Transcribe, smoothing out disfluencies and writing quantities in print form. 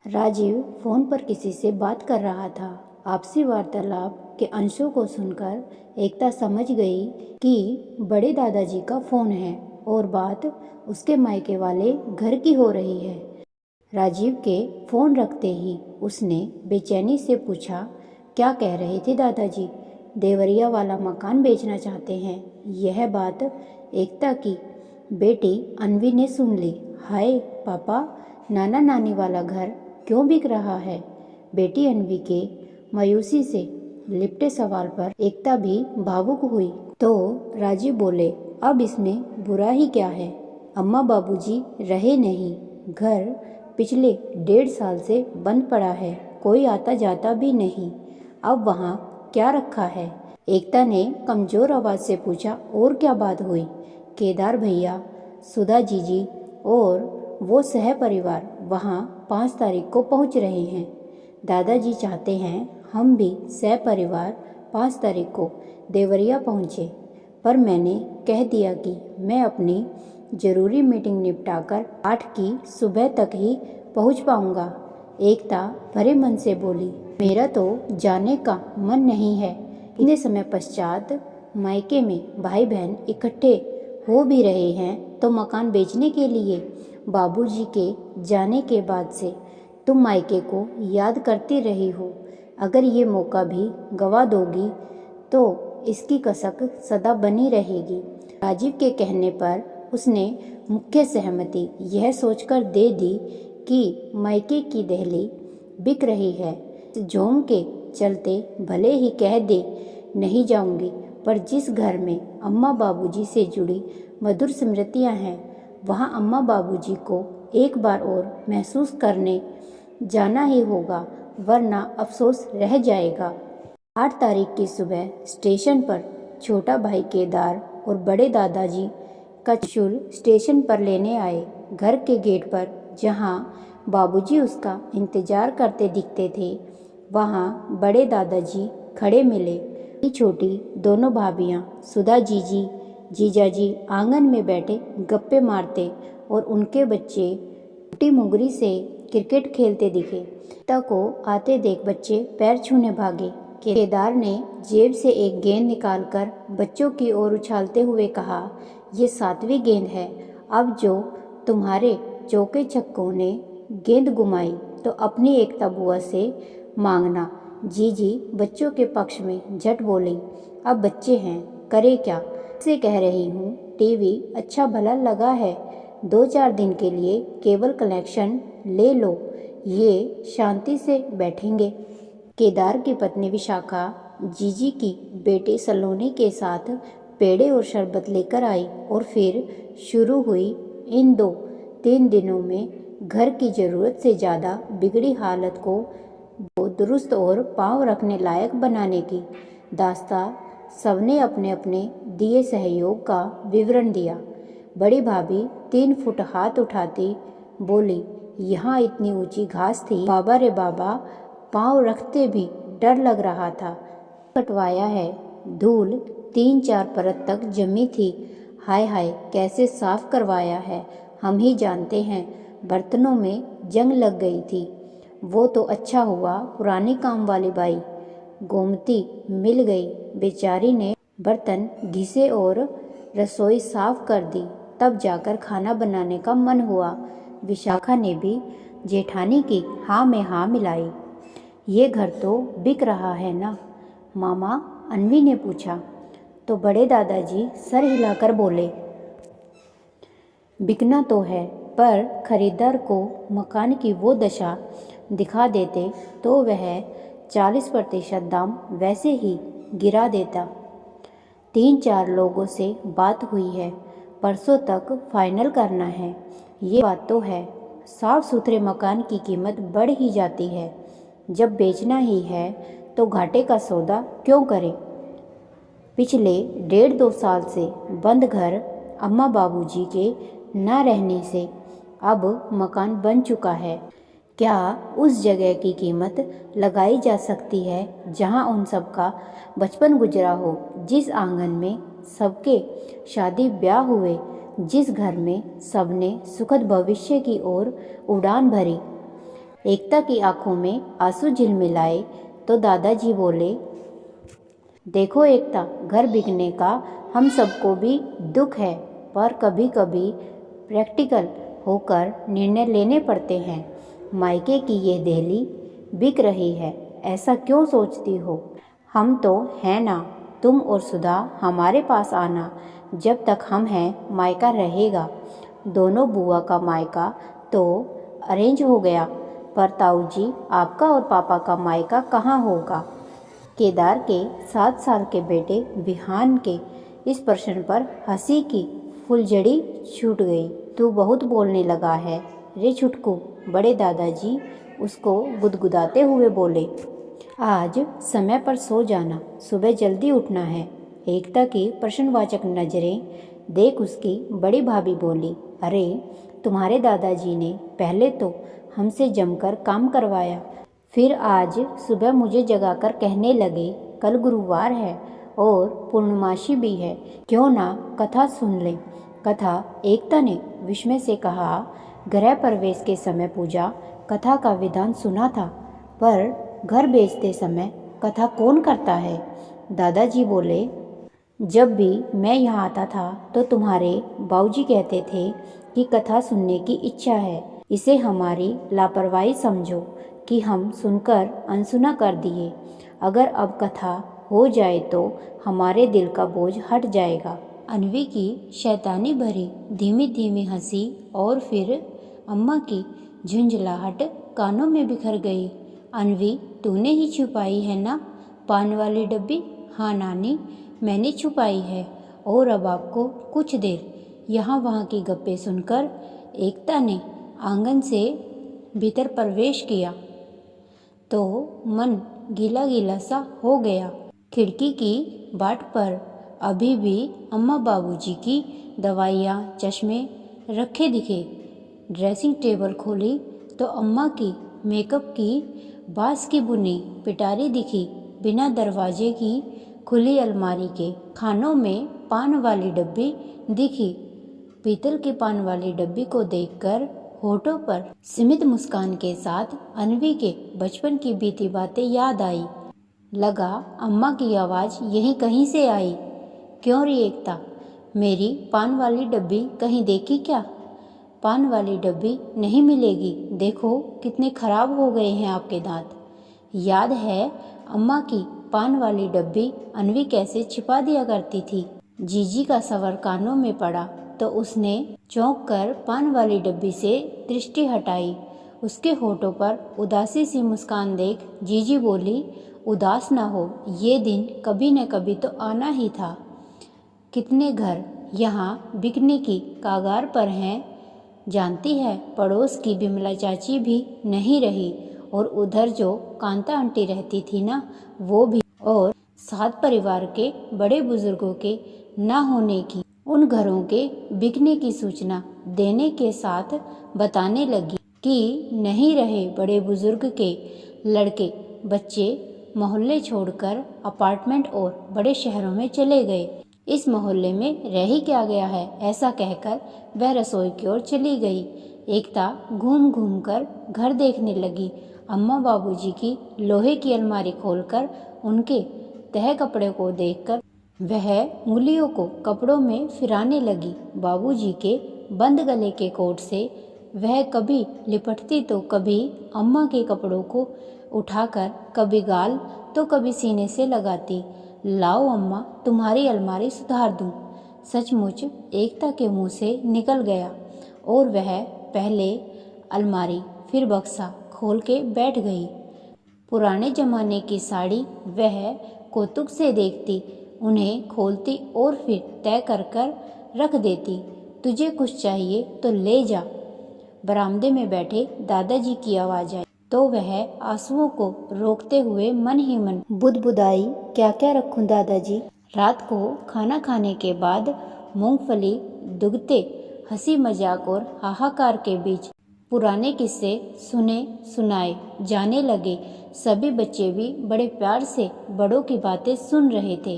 Rajiv phone पर किसी से बात कर रहा था। आपसी वार्तालाप के अंशों को सुनकर एकता समझ गई कि बड़े दादाजी का फोन है और बात उसके मायके वाले घर की हो रही है। राजीव के फोन रखते ही उसने बेचैनी से पूछा, क्या कह रहे थे दादाजी? देवरिया वाला मकान बेचना चाहते हैं। यह बात एकता की बेटी अनवी ने सुन ली। हाय पापा, नाना नानी वाला घर क्यों बिक रहा है? बेटी अनवी के मायूसी से लिपटे सवाल पर एकता भी भावुक हुई। तो राजीव बोले, अब इसमें बुरा ही क्या है? अम्मा बाबूजी रहे नहीं, घर पिछले 1.5 साल से बंद पड़ा है, कोई आता जाता भी नहीं। अब वहाँ क्या रखा है? एकता ने कमजोर आवाज से पूछा। और क्या बात हुई? केदार भैया, सुधा जीजी और वो सह परिवार वहाँ 5 तारीख को पहुँच रहे हैं। दादाजी चाहते हैं हम भी सह परिवार 5 तारीख को देवरिया पहुँचे, पर मैंने कह दिया कि मैं अपनी ज़रूरी मीटिंग निपटाकर 8 की सुबह तक ही पहुँच पाऊँगा। एकता भरे मन से बोली, मेरा तो जाने का मन नहीं है। इतने समय पश्चात मायके में भाई बहन इकट्ठे हो भी रहे हैं तो मकान बेचने के लिए। बाबूजी के जाने के बाद से तुम मायके को याद करती रही हो। अगर ये मौका भी गवा दोगी तो इसकी कसक सदा बनी रहेगी। राजीव के कहने पर उसने मुख्य सहमति यह सोचकर दे दी कि मायके की दहली बिक रही है। जोम के चलते भले ही कह दे नहीं जाऊंगी, पर जिस घर में अम्मा बाबूजी से जुड़ी मधुर स्मृतियां हैं, वहाँ अम्मा बाबूजी को एक बार और महसूस करने जाना ही होगा, वरना अफसोस रह जाएगा। 8 तारीख की सुबह स्टेशन पर छोटा भाई केदार और बड़े दादाजी का चुल स्टेशन पर लेने आए। घर के गेट पर जहाँ बाबूजी उसका इंतजार करते दिखते थे, वहाँ बड़े दादाजी खड़े मिले। छोटी दोनों भाभियाँ सुधा जीजी जीजाजी आंगन में बैठे गप्पे मारते और उनके बच्चे छोटी मुंगरी से क्रिकेट खेलते दिखे। एकता को आते देख बच्चे पैर छूने भागे। केदार ने जेब से एक गेंद निकालकर बच्चों की ओर उछालते हुए कहा, ये 7वीं गेंद है। अब जो तुम्हारे चौके छक्कों ने गेंद घुमाई तो अपनी एकता बुआ से मांगना। जीजी बच्चों के पक्ष में झट बोली, अब बच्चे हैं, करे क्या? से कह रही हूँ, टीवी अच्छा भला लगा है, 2-4 दिन के लिए केबल कनेक्शन ले लो, ये शांति से बैठेंगे। केदार की पत्नी विशाखा जीजी की बेटे सलोनी के साथ पेड़े और शरबत लेकर आई और फिर शुरू हुई इन 2-3 दिनों में घर की ज़रूरत से ज़्यादा बिगड़ी हालत को दुरुस्त और पाँव रखने लायक बनाने की दास्तां। सबने अपने अपने दिए सहयोग का विवरण दिया। बड़ी भाभी 3 फुट हाथ उठाती बोली, यहाँ इतनी ऊंची घास थी बाबा रे बाबा, पाँव रखते भी डर लग रहा था। कटवाया है, धूल 3-4 परत तक जमी थी। हाय हाय, कैसे साफ करवाया है, हम ही जानते हैं। बर्तनों में जंग लग गई थी। वो तो अच्छा हुआ पुरानी काम वाली बाई गोमती मिल गई। बेचारी ने बर्तन घिसे और रसोई साफ कर दी, तब जाकर खाना बनाने का मन हुआ। विशाखा ने भी जेठानी की हाँ में हाँ मिलाई। ये घर तो बिक रहा है ना मामा? अनवी ने पूछा। तो बड़े दादाजी सर हिलाकर बोले, बिकना तो है, पर खरीदार को मकान की वो दशा दिखा देते तो वह 40% दाम वैसे ही गिरा देता। 3-4 लोगों से बात हुई है, परसों तक फाइनल करना है। ये बात तो है, साफ सुथरे मकान की कीमत बढ़ ही जाती है। जब बेचना ही है तो घाटे का सौदा क्यों करें? पिछले 1.5-2 साल से बंद घर अम्मा बाबूजी के न रहने से अब मकान बन चुका है। क्या उस जगह की कीमत लगाई जा सकती है जहां उन सबका बचपन गुजरा हो, जिस आंगन में सबके शादी ब्याह हुए, जिस घर में सबने सुखद भविष्य की ओर उड़ान भरी? एकता की आंखों में आंसू झिलमिलाए तो दादाजी बोले, देखो एकता, घर बिकने का हम सबको भी दुख है, पर कभी कभी प्रैक्टिकल होकर निर्णय लेने पड़ते हैं। मायके की ये देहली बिक रही है, ऐसा क्यों सोचती हो? हम तो हैं ना, तुम और सुधा हमारे पास आना, जब तक हम हैं मायका रहेगा। दोनों बुआ का मायका तो अरेंज हो गया, पर ताऊ जी आपका और पापा का मायका कहाँ होगा? केदार के 7 साल के बेटे विहान के इस प्रश्न पर हंसी की फुलझड़ी छूट गई। तू बहुत बोलने लगा है रे छुटकू, बड़े दादाजी उसको गुदगुदाते हुए बोले। आज समय पर सो जाना, सुबह जल्दी उठना है। एकता की प्रश्नवाचक नजरें देख उसकी बड़ी भाभी बोली, अरे तुम्हारे दादाजी ने पहले तो हमसे जमकर काम करवाया, फिर आज सुबह मुझे जगाकर कहने लगे कल गुरुवार है और पूर्णमासी भी है, क्यों ना कथा सुन लें। कथा? एकता ने विस्मय से कहा, गृह प्रवेश के समय पूजा कथा का विधान सुना था, पर घर बेचते समय कथा कौन करता है? दादाजी बोले, जब भी मैं यहाँ आता था तो तुम्हारे बाबूजी कहते थे कि कथा सुनने की इच्छा है, इसे हमारी लापरवाही समझो कि हम सुनकर अनसुना कर दिए। अगर अब कथा हो जाए तो हमारे दिल का बोझ हट जाएगा। अन्वी की शैतानी भरी धीमी धीमी हंसी और फिर अम्मा की झुंझलाहट कानों में बिखर गई। अन्वी, तूने ही छुपाई है ना पान वाली डब्बी? हाँ नानी, मैंने छुपाई है। और अब आपको कुछ देर यहाँ वहाँ की गप्पे सुनकर एकता ने आंगन से भीतर प्रवेश किया तो मन गीला गीला सा हो गया। खिड़की की बाट पर अभी भी अम्मा बाबूजी की दवाइयाँ चश्मे रखे दिखे। ड्रेसिंग टेबल खोली तो अम्मा की मेकअप की बांस की बुनी पिटारी दिखी। बिना दरवाजे की खुली अलमारी के खानों में पान वाली डब्बी दिखी। पीतल की पान वाली डब्बी को देखकर होठों पर सीमित मुस्कान के साथ अन्वी के बचपन की बीती बातें याद आई। लगा अम्मा की आवाज़ यहीं कहीं से आई, क्यों रे एकता, मेरी पान वाली डब्बी कहीं देखी क्या? पान वाली डब्बी नहीं मिलेगी, देखो कितने खराब हो गए हैं आपके दांत। याद है अम्मा की पान वाली डब्बी अन्वी कैसे छिपा दिया करती थी। जीजी का सवाल कानों में पड़ा तो उसने चौंक कर पान वाली डब्बी से दृष्टि हटाई। उसके होठों पर उदासी सी मुस्कान देख जीजी बोली, उदास ना हो, ये दिन कभी न कभी तो आना ही था। कितने घर यहाँ बिकने की कागार पर हैं, जानती है पड़ोस की बिमला चाची भी नहीं रही, और उधर जो कांता आंटी रहती थी ना, वो भी, और 7 परिवार के बड़े बुजुर्गों के ना होने की, उन घरों के बिकने की सूचना देने के साथ बताने लगी कि नहीं रहे बड़े बुजुर्ग के लड़के बच्चे मोहल्ले छोड़कर अपार्टमेंट और बड़े शहरों में चले गए। इस मोहल्ले में रह ही क्या गया है, ऐसा कहकर वह रसोई की ओर चली गई। एकता घूम घूम कर घर देखने लगी। अम्मा बाबूजी की लोहे की अलमारी खोलकर उनके तह कपड़े को देखकर वह उंगलियों को कपड़ों में फिराने लगी। बाबूजी के बंद गले के कोट से वह कभी लिपटती तो कभी अम्मा के कपड़ों को उठाकर कभी गाल तो कभी सीने से लगाती। लाओ अम्मा, तुम्हारी अलमारी सुधार दूं। सचमुच एकता के मुंह से निकल गया और वह पहले अलमारी फिर बक्सा खोल के बैठ गई। पुराने जमाने की साड़ी वह कौतुक से देखती, उन्हें खोलती और फिर तय कर कर रख देती। तुझे कुछ चाहिए तो ले जा। बरामदे में बैठे दादाजी की आवाज़ आई तो वह आंसुओं को रोकते हुए मन ही मन बुदबुदाई, क्या क्या रखूं दादाजी? रात को खाना खाने के बाद मूंगफली दुगते हंसी मजाक और हाहाकार के बीच पुराने किस्से सुने सुनाए जाने लगे। सभी बच्चे भी बड़े प्यार से बड़ों की बातें सुन रहे थे।